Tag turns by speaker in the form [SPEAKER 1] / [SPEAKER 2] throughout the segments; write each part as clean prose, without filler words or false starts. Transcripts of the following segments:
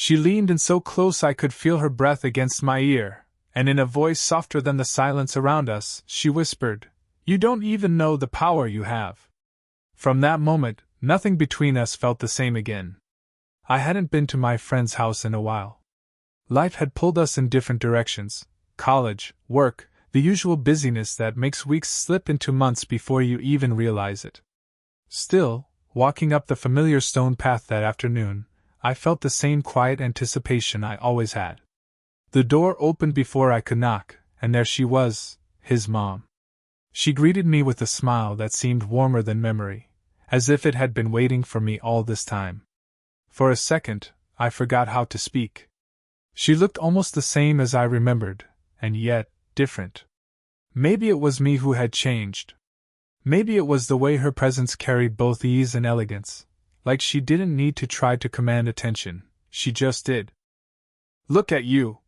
[SPEAKER 1] She leaned in so close I could feel her breath against my ear, and in a voice softer than the silence around us, she whispered, "You don't even know the power you have." From that moment, nothing between us felt the same again. I hadn't been to my friend's house in a while. Life had pulled us in different directions: college, work, the usual busyness that makes weeks slip into months before you even realize it. Still, walking up the familiar stone path that afternoon, I felt the same quiet anticipation I always had. The door opened before I could knock, and there she was, his mom. She greeted me with a smile that seemed warmer than memory, as if it had been waiting for me all this time. For a second, I forgot how to speak. She looked almost the same as I remembered, and yet, different. Maybe it was me who had changed. Maybe it was the way her presence carried both ease and elegance, like she didn't need to try to command attention, she just did. "Look at you,"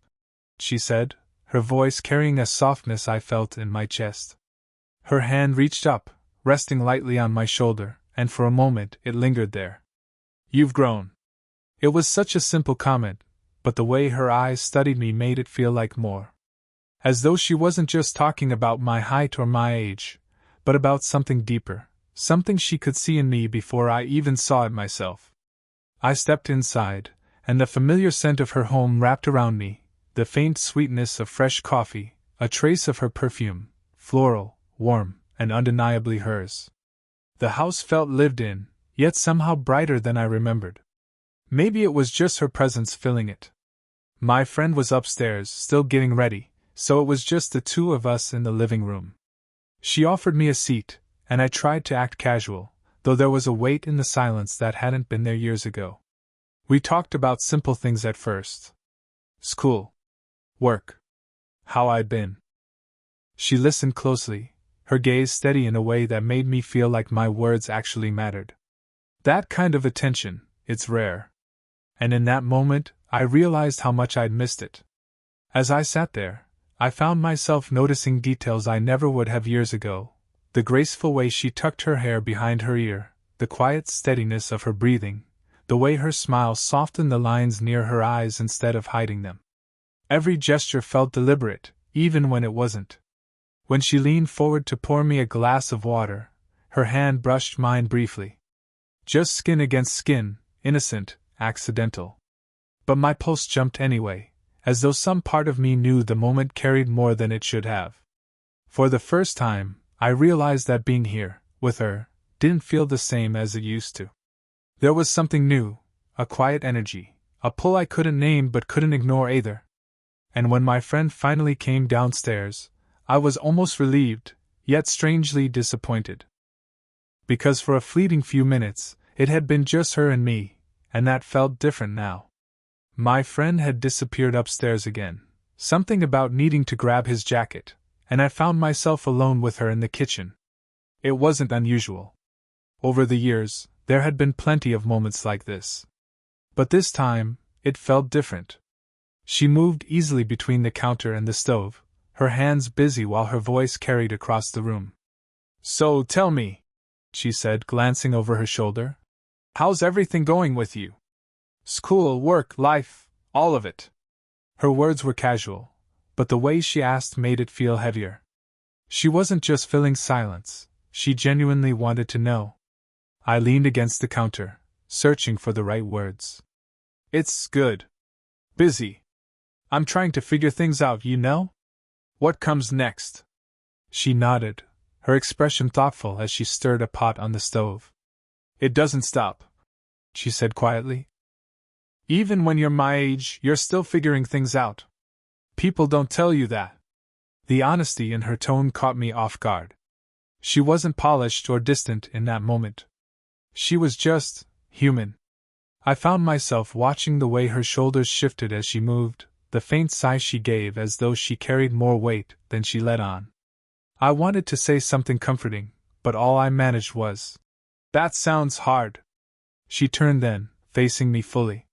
[SPEAKER 1] she said, her voice carrying a softness I felt in my chest. Her hand reached up, resting lightly on my shoulder, and for a moment it lingered there. "You've grown." It was such a simple comment, but the way her eyes studied me made it feel like more. As though she wasn't just talking about my height or my age, but about something deeper, something she could see in me before I even saw it myself. I stepped inside, and the familiar scent of her home wrapped around me, the faint sweetness of fresh coffee, a trace of her perfume, floral, warm, and undeniably hers. The house felt lived in, yet somehow brighter than I remembered. Maybe it was just her presence filling it. My friend was upstairs, still getting ready, so it was just the two of us in the living room. She offered me a seat, and I tried to act casual, though there was a weight in the silence that hadn't been there years ago. We talked about simple things at first. School. Work. How I'd been. She listened closely, her gaze steady in a way that made me feel like my words actually mattered. That kind of attention, it's rare. And in that moment, I realized how much I'd missed it. As I sat there, I found myself noticing details I never would have years ago: the graceful way she tucked her hair behind her ear, the quiet steadiness of her breathing, the way her smile softened the lines near her eyes instead of hiding them. Every gesture felt deliberate, even when it wasn't. When she leaned forward to pour me a glass of water, her hand brushed mine briefly. Just skin against skin, innocent, accidental. But my pulse jumped anyway, as though some part of me knew the moment carried more than it should have. For the first time, I realized that being here, with her, didn't feel the same as it used to. There was something new, a quiet energy, a pull I couldn't name but couldn't ignore either. And when my friend finally came downstairs, I was almost relieved, yet strangely disappointed. Because for a fleeting few minutes, it had been just her and me, and that felt different now. My friend had disappeared upstairs again, something about needing to grab his jacket, and I found myself alone with her in the kitchen. It wasn't unusual. Over the years, there had been plenty of moments like this. But this time, it felt different. She moved easily between the counter and the stove, her hands busy while her voice carried across the room. "So tell me," she said, glancing over her shoulder, "how's everything going with you? School, work, life, all of it." Her words were casual, but the way she asked made it feel heavier. She wasn't just filling silence, she genuinely wanted to know. I leaned against the counter, searching for the right words. "It's good. Busy. I'm trying to figure things out, you know? What comes next?" She nodded, her expression thoughtful as she stirred a pot on the stove. "It doesn't stop," she said quietly. "Even when you're my age, you're still figuring things out. People don't tell you that." The honesty in her tone caught me off guard. She wasn't polished or distant in that moment. She was just human. I found myself watching the way her shoulders shifted as she moved, the faint sigh she gave as though she carried more weight than she let on. I wanted to say something comforting, but all I managed was, "That sounds hard." She turned then, facing me fully.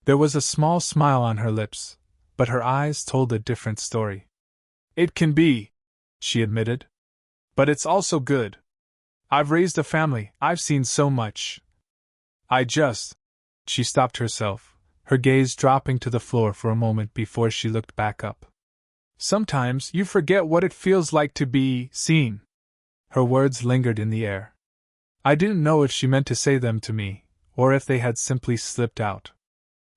[SPEAKER 1] There was a small smile on her lips, but her eyes told a different story. "It can be," she admitted. "But it's also good. I've raised a family, I've seen so much. She stopped herself, her gaze dropping to the floor for a moment before she looked back up. Sometimes you forget what it feels like to be seen. Her words lingered in the air. I didn't know if she meant to say them to me, or if they had simply slipped out.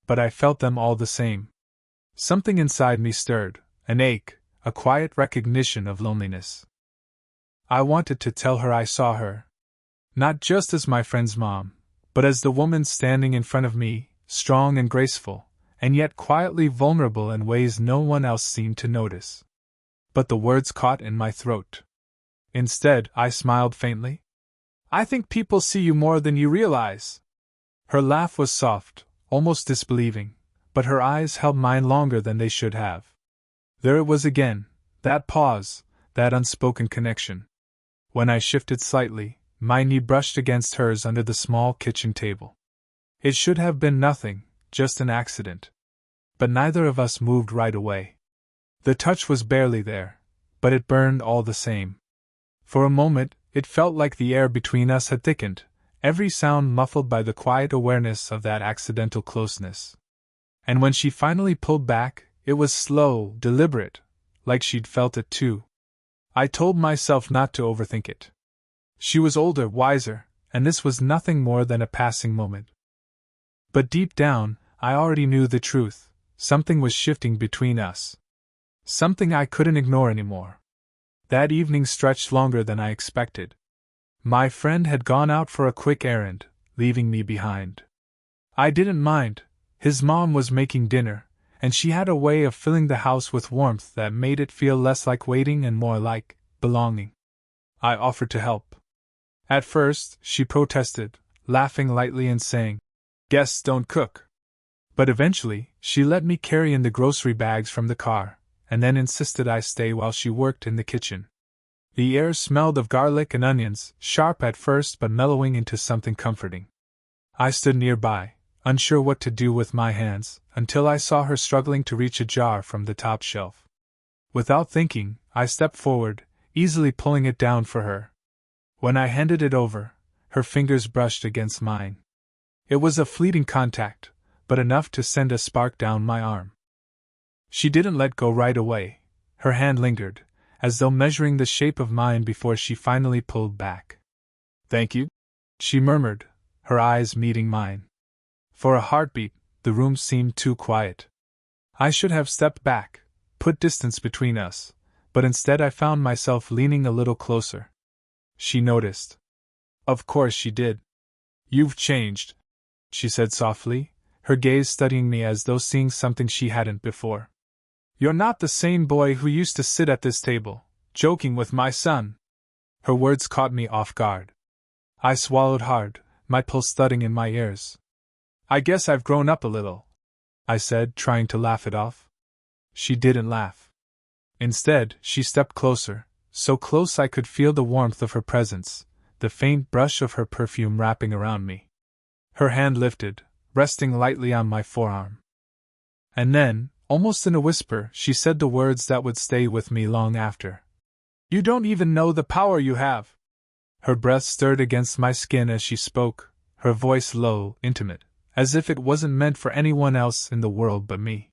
[SPEAKER 1] But I felt them all the same. Something inside me stirred, an ache, a quiet recognition of loneliness. I wanted to tell her I saw her. Not just as my friend's mom, but as the woman standing in front of me, strong and graceful, and yet quietly vulnerable in ways no one else seemed to notice. But the words caught in my throat. Instead, I smiled faintly. I think people see you more than you realize. Her laugh was soft, almost disbelieving, but her eyes held mine longer than they should have. There it was again, that pause, that unspoken connection. When I shifted slightly, my knee brushed against hers under the small kitchen table. It should have been nothing, just an accident. But neither of us moved right away. The touch was barely there, but it burned all the same. For a moment, it felt like the air between us had thickened, every sound muffled by the quiet awareness of that accidental closeness. And when she finally pulled back, it was slow, deliberate, like she'd felt it too. I told myself not to overthink it. She was older, wiser, and this was nothing more than a passing moment. But deep down, I already knew the truth. Something was shifting between us. Something I couldn't ignore anymore. That evening stretched longer than I expected. My friend had gone out for a quick errand, leaving me behind. I didn't mind. His mom was making dinner, and she had a way of filling the house with warmth that made it feel less like waiting and more like belonging. I offered to help. At first, she protested, laughing lightly and saying, "Guests don't cook." But eventually, she let me carry in the grocery bags from the car, and then insisted I stay while she worked in the kitchen. The air smelled of garlic and onions, sharp at first but mellowing into something comforting. I stood nearby, unsure what to do with my hands, until I saw her struggling to reach a jar from the top shelf. Without thinking, I stepped forward, easily pulling it down for her. When I handed it over, her fingers brushed against mine. It was a fleeting contact, but enough to send a spark down my arm. She didn't let go right away. Her hand lingered, as though measuring the shape of mine before she finally pulled back. "Thank you," she murmured, her eyes meeting mine. For a heartbeat, the room seemed too quiet. I should have stepped back, put distance between us, but instead I found myself leaning a little closer. She noticed. Of course she did. "You've changed," she said softly, her gaze studying me as though seeing something she hadn't before. "You're not the same boy who used to sit at this table, joking with my son." Her words caught me off guard. I swallowed hard, my pulse thudding in my ears. "I guess I've grown up a little," I said, trying to laugh it off. She didn't laugh. Instead, she stepped closer, so close I could feel the warmth of her presence, the faint brush of her perfume wrapping around me. Her hand lifted, resting lightly on my forearm. And then, almost in a whisper, she said the words that would stay with me long after. "You don't even know the power you have." Her breath stirred against my skin as she spoke, her voice low, intimate, as if it wasn't meant for anyone else in the world but me.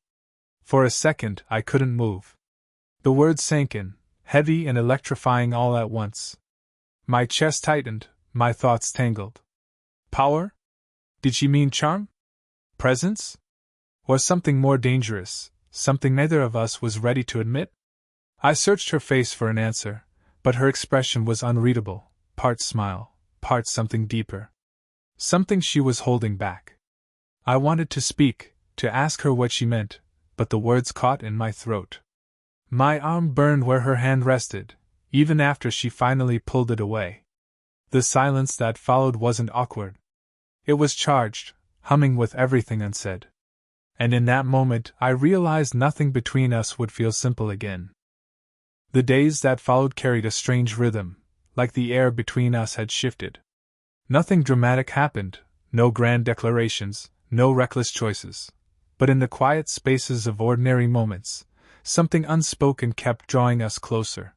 [SPEAKER 1] For a second, I couldn't move. The words sank in, heavy and electrifying all at once. My chest tightened, my thoughts tangled. Power? Did she mean charm? Presence? Or something more dangerous, something neither of us was ready to admit? I searched her face for an answer, but her expression was unreadable, part smile, part something deeper. Something she was holding back. I wanted to speak, to ask her what she meant, but the words caught in my throat. My arm burned where her hand rested, even after she finally pulled it away. The silence that followed wasn't awkward. It was charged, humming with everything unsaid. And in that moment, I realized nothing between us would feel simple again. The days that followed carried a strange rhythm, like the air between us had shifted. Nothing dramatic happened, no grand declarations, no reckless choices. But in the quiet spaces of ordinary moments, something unspoken kept drawing us closer.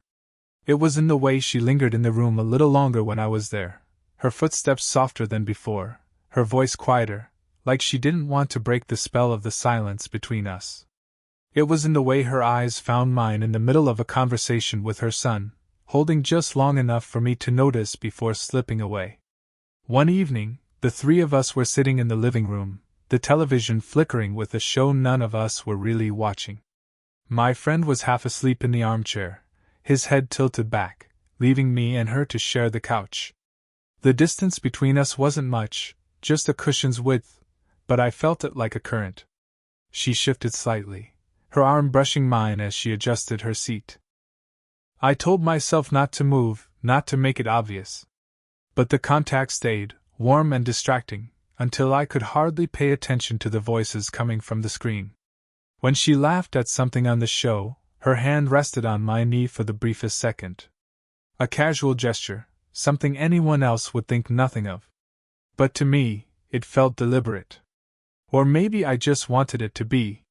[SPEAKER 1] It was in the way she lingered in the room a little longer when I was there, her footsteps softer than before, her voice quieter, like she didn't want to break the spell of the silence between us. It was in the way her eyes found mine in the middle of a conversation with her son, holding just long enough for me to notice before slipping away. One evening, the three of us were sitting in the living room, the television flickering with a show none of us were really watching. My friend was half asleep in the armchair, his head tilted back, leaving me and her to share the couch. The distance between us wasn't much, just a cushion's width, but I felt it like a current. She shifted slightly, her arm brushing mine as she adjusted her seat. I told myself not to move, not to make it obvious. But the contact stayed, warm and distracting, until I could hardly pay attention to the voices coming from the screen. When she laughed at something on the show, her hand rested on my knee for the briefest second. A casual gesture, something anyone else would think nothing of. But to me, it felt deliberate. Or maybe I just wanted it to be.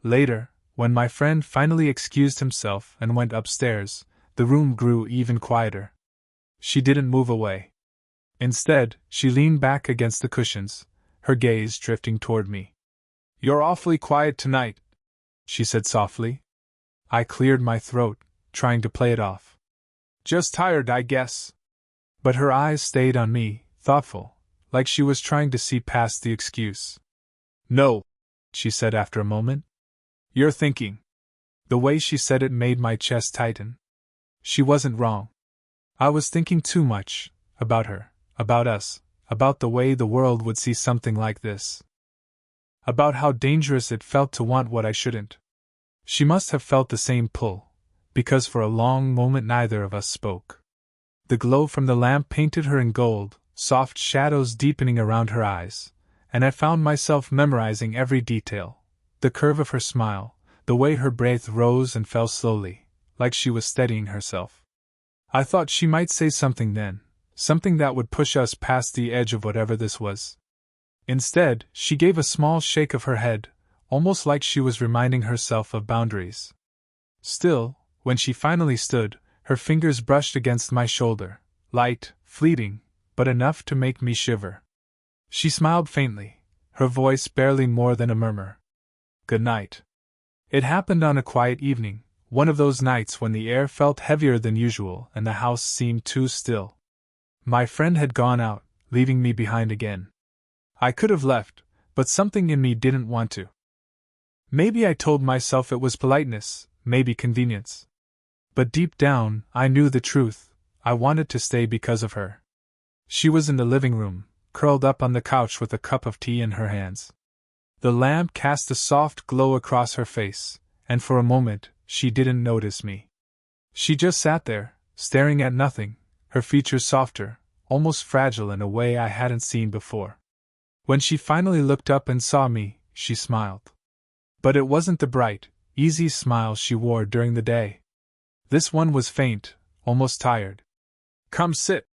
[SPEAKER 1] Later, when my friend finally excused himself and went upstairs, the room grew even quieter. She didn't move away. Instead, she leaned back against the cushions, her gaze drifting toward me. "You're awfully quiet tonight," she said softly. I cleared my throat, trying to play it off. "Just tired, I guess." But her eyes stayed on me, thoughtful, like she was trying to see past the excuse. "No," she said after a moment. "You're thinking." The way she said it made my chest tighten. She wasn't wrong. I was thinking too much, about her, about us, about the way the world would see something like this. About how dangerous it felt to want what I shouldn't. She must have felt the same pull, because for a long moment neither of us spoke. The glow from the lamp painted her in gold, soft shadows deepening around her eyes, and I found myself memorizing every detail: the curve of her smile, the way her breath rose and fell slowly, like she was steadying herself. I thought she might say something then, something that would push us past the edge of whatever this was. Instead, she gave a small shake of her head, almost like she was reminding herself of boundaries. Still, when she finally stood, her fingers brushed against my shoulder, light, fleeting, but enough to make me shiver. She smiled faintly, her voice barely more than a murmur. "Good night." It happened on a quiet evening, one of those nights when the air felt heavier than usual and the house seemed too still. My friend had gone out, leaving me behind again. I could have left, but something in me didn't want to. Maybe I told myself it was politeness, maybe convenience. But deep down, I knew the truth: I wanted to stay because of her. She was in the living room, curled up on the couch with a cup of tea in her hands. The lamp cast a soft glow across her face, and for a moment, she didn't notice me. She just sat there, staring at nothing, her features softer, almost fragile in a way I hadn't seen before. When she finally looked up and saw me, she smiled. But it wasn't the bright, easy smile she wore during the day. This one was faint, almost tired. "Come sit,"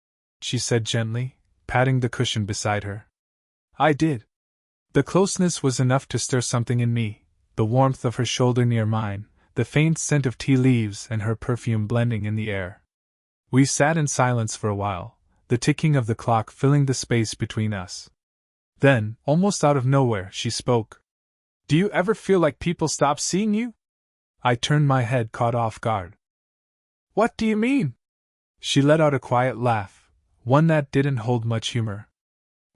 [SPEAKER 1] she said gently, patting the cushion beside her. I did. The closeness was enough to stir something in me, the warmth of her shoulder near mine, the faint scent of tea leaves and her perfume blending in the air. We sat in silence for a while, the ticking of the clock filling the space between us. Then, almost out of nowhere, she spoke. "Do you ever feel like people stop seeing you?" I turned my head, caught off guard. "What do you mean?" She let out a quiet laugh, one that didn't hold much humor.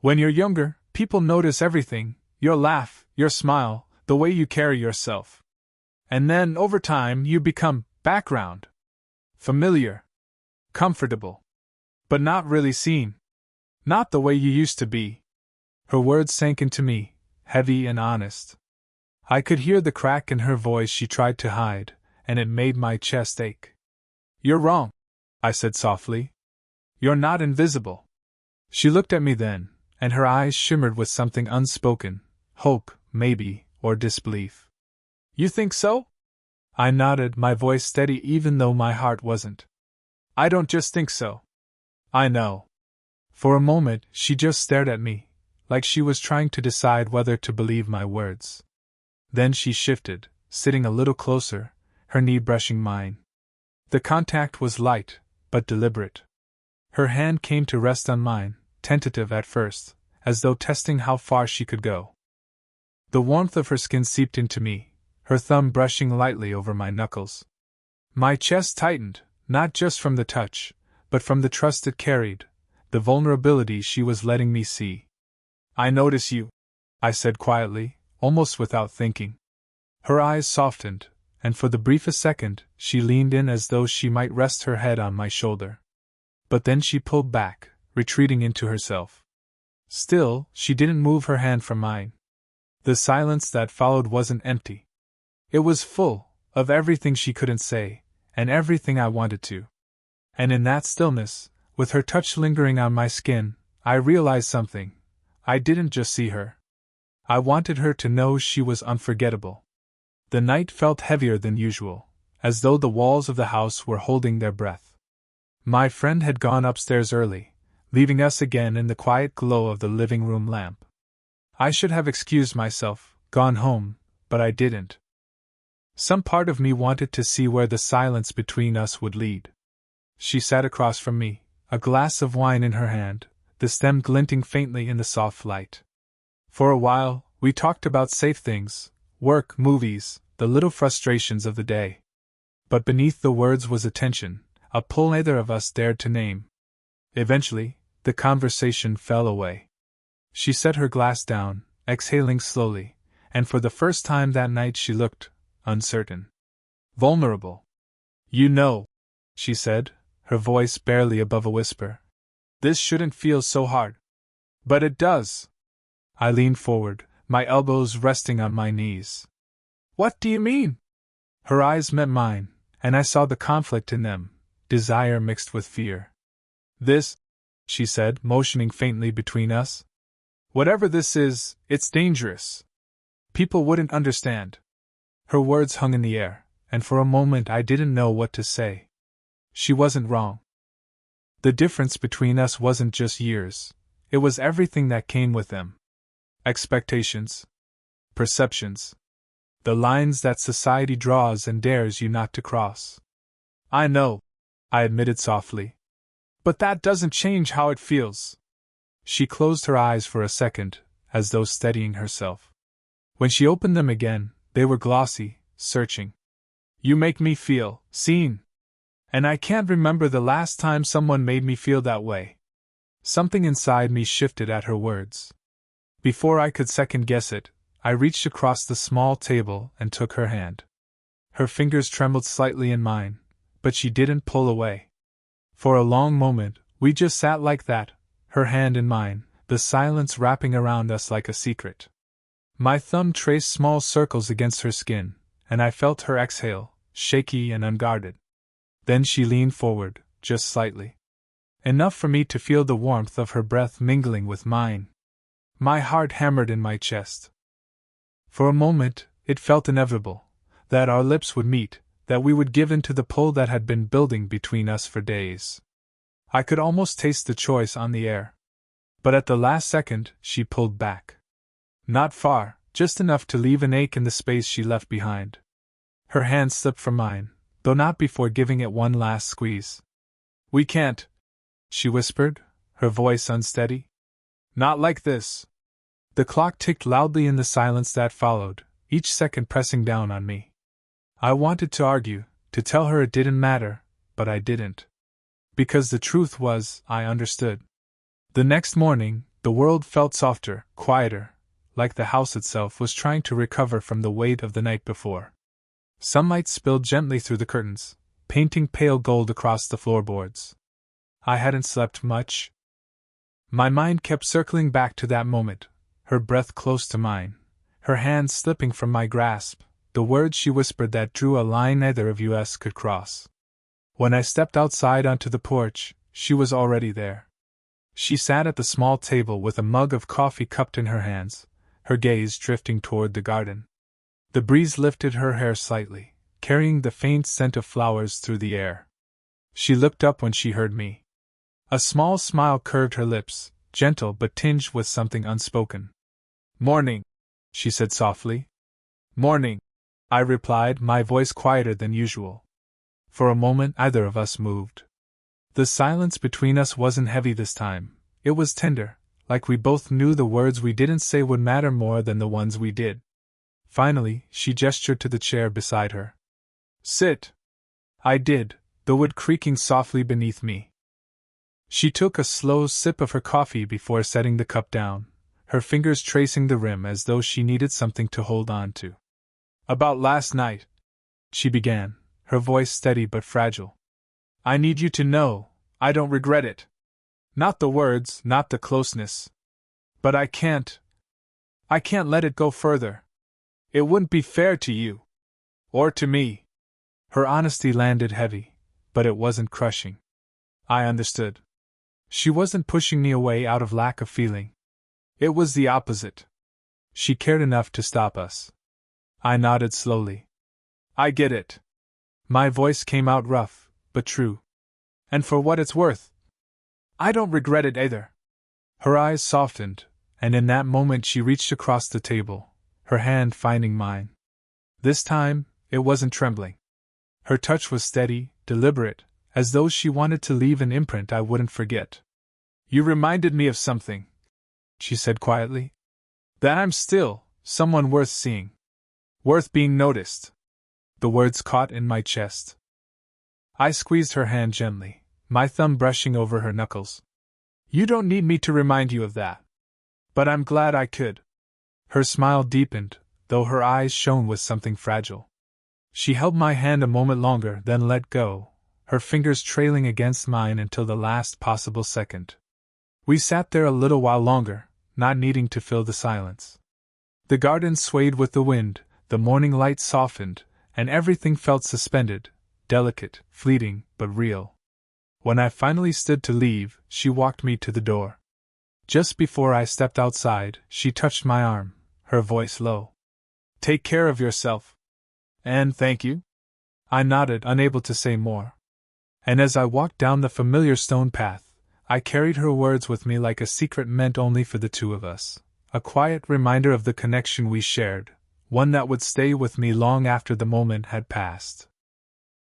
[SPEAKER 1] "When you're younger, people notice everything: your laugh, your smile, the way you carry yourself. And then, over time, you become background. Familiar. Comfortable. But not really seen. Not the way you used to be." Her words sank into me, heavy and honest. I could hear the crack in her voice she tried to hide, and it made my chest ache. "You're wrong," I said softly. "You're not invisible." She looked at me then, and her eyes shimmered with something unspoken, hope, maybe, or disbelief. "You think so?" I nodded, my voice steady even though my heart wasn't. "I don't just think so. I know." For a moment, she just stared at me, like she was trying to decide whether to believe my words. Then she shifted, sitting a little closer, her knee brushing mine. The contact was light, but deliberate. Her hand came to rest on mine, tentative at first, as though testing how far she could go. The warmth of her skin seeped into me, her thumb brushing lightly over my knuckles. My chest tightened, not just from the touch, but from the trust it carried, the vulnerability she was letting me see. "I notice you," I said quietly, almost without thinking. Her eyes softened, and for the briefest second, she leaned in as though she might rest her head on my shoulder. But then she pulled back, retreating into herself. Still, she didn't move her hand from mine. The silence that followed wasn't empty. It was full of everything she couldn't say, and everything I wanted to. And in that stillness, with her touch lingering on my skin, I realized something. I didn't just see her. I wanted her to know she was unforgettable. The night felt heavier than usual, as though the walls of the house were holding their breath. My friend had gone upstairs early, leaving us again in the quiet glow of the living room lamp. I should have excused myself, gone home, but I didn't. Some part of me wanted to see where the silence between us would lead. She sat across from me, a glass of wine in her hand, the stem glinting faintly in the soft light. For a while, we talked about safe things, work, movies, the little frustrations of the day. But beneath the words was a tension, a pull neither of us dared to name. Eventually, the conversation fell away. She set her glass down, exhaling slowly, and for the first time that night she looked uncertain. Vulnerable. "You know," she said, her voice barely above a whisper, "this shouldn't feel so hard." "But it does." I leaned forward, my elbows resting on my knees. "What do you mean?" Her eyes met mine, and I saw the conflict in them, desire mixed with fear. "This," she said, motioning faintly between us. "Whatever this is, it's dangerous. People wouldn't understand." Her words hung in the air, and for a moment I didn't know what to say. She wasn't wrong. The difference between us wasn't just years, it was everything that came with them. Expectations. Perceptions. The lines that society draws and dares you not to cross. "I know," I admitted softly. "But that doesn't change how it feels." She closed her eyes for a second, as though steadying herself. When she opened them again, they were glossy, searching. "You make me feel seen. And I can't remember the last time someone made me feel that way." Something inside me shifted at her words. Before I could second-guess it, I reached across the small table and took her hand. Her fingers trembled slightly in mine, but she didn't pull away. For a long moment, we just sat like that, her hand in mine, the silence wrapping around us like a secret. My thumb traced small circles against her skin, and I felt her exhale, shaky and unguarded. Then she leaned forward, just slightly. Enough for me to feel the warmth of her breath mingling with mine. My heart hammered in my chest. For a moment, it felt inevitable, that our lips would meet, that we would give in to the pull that had been building between us for days. I could almost taste the choice on the air. But at the last second, she pulled back. Not far, just enough to leave an ache in the space she left behind. Her hand slipped from mine, though not before giving it one last squeeze. "We can't," she whispered, her voice unsteady. "Not like this." The clock ticked loudly in the silence that followed, each second pressing down on me. I wanted to argue, to tell her it didn't matter, but I didn't. Because the truth was, I understood. The next morning, the world felt softer, quieter, like the house itself was trying to recover from the weight of the night before. Sunlight spilled gently through the curtains, painting pale gold across the floorboards. I hadn't slept much. My mind kept circling back to that moment, her breath close to mine, her hand slipping from my grasp, the words she whispered that drew a line neither of us could cross. When I stepped outside onto the porch, she was already there. She sat at the small table with a mug of coffee cupped in her hands, her gaze drifting toward the garden. The breeze lifted her hair slightly, carrying the faint scent of flowers through the air. She looked up when she heard me. A small smile curved her lips, gentle but tinged with something unspoken. "Morning," she said softly. "Morning," I replied, my voice quieter than usual. For a moment either of us moved. The silence between us wasn't heavy this time, it was tender, like we both knew the words we didn't say would matter more than the ones we did. Finally, she gestured to the chair beside her. Sit. I did, the wood creaking softly beneath me. She took a slow sip of her coffee before setting the cup down, her fingers tracing the rim as though she needed something to hold on to. About last night, she began, her voice steady but fragile. I need you to know, I don't regret it. Not the words, not the closeness. But I can't let it go further. It wouldn't be fair to you. Or to me. Her honesty landed heavy, but it wasn't crushing. I understood. She wasn't pushing me away out of lack of feeling. It was the opposite. She cared enough to stop us. I nodded slowly. I get it. My voice came out rough, but true. And for what it's worth, I don't regret it either. Her eyes softened, and in that moment she reached across the table, her hand finding mine. This time, it wasn't trembling. Her touch was steady, deliberate, as though she wanted to leave an imprint I wouldn't forget. You reminded me of something, she said quietly. That I'm still someone worth seeing. Worth being noticed. The words caught in my chest. I squeezed her hand gently, my thumb brushing over her knuckles. You don't need me to remind you of that. But I'm glad I could. Her smile deepened, though her eyes shone with something fragile. She held my hand a moment longer, then let go, her fingers trailing against mine until the last possible second. We sat there a little while longer, not needing to fill the silence. The garden swayed with the wind, the morning light softened, and everything felt suspended, delicate, fleeting, but real. When I finally stood to leave, she walked me to the door. Just before I stepped outside, she touched my arm, her voice low. Take care of yourself. And thank you? I nodded, unable to say more. And as I walked down the familiar stone path, I carried her words with me like a secret meant only for the two of us, a quiet reminder of the connection we shared, one that would stay with me long after the moment had passed.